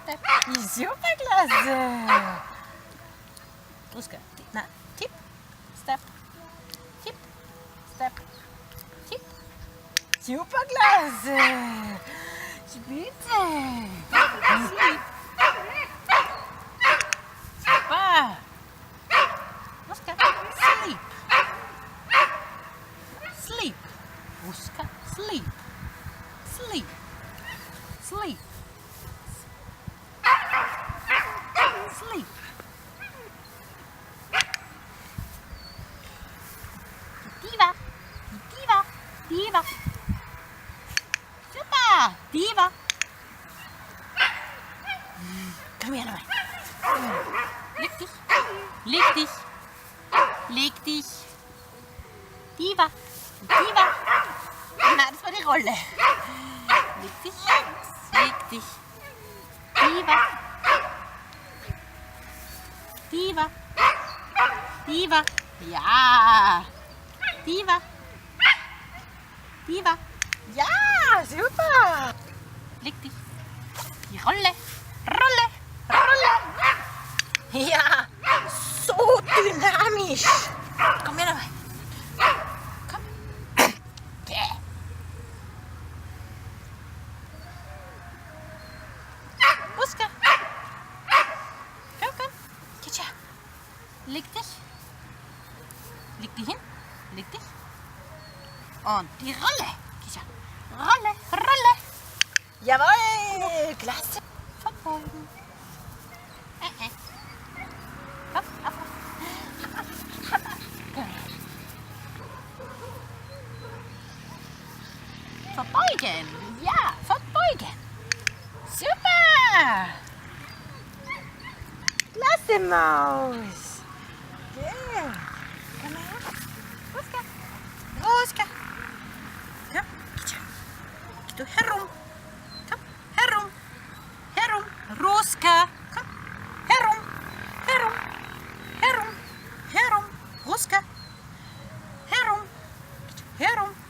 Step. Superklasse. Ruska. Na, Tipp. Step. Tipp. Step. Tipp. Superklasse. Spitze. Sleep. Super. Ruska. Sleep. Sleep. Ruska. Sleep. Sleep. Sleep. Sleep. Diva. Diva. Diva. Super. Diva. Komm her, nochmal. Leg dich. Leg dich. Leg dich. Diva. Diva. Na, das war die Rolle. Leg dich. Leg dich. Diva. Diva. Diva. Ja. Diva. Diva. Ja, super. Leg dich. Die Rolle. Rolle. Rolle. Ja, so dynamisch. Komm her nochmal. Komm. Yeah. Ruska. Komm, komm. Tja. Leg dich. Leg dich hin. Leg dich. Und die Rolle. Tja. Rolle, Rolle. Jawohl. Klasse. Verbeugen. Hopp, hopp, hopp. Verbeugen. Ja, verbeugen. Super. Klasse, Maus. Yeah. Komm her. Ruska. Ruska. Ja, geh du herum. Komm, herum. Herum. Ruska. Komm, herum. Herum. Herum. Herum. Ruska. Herum. Herum.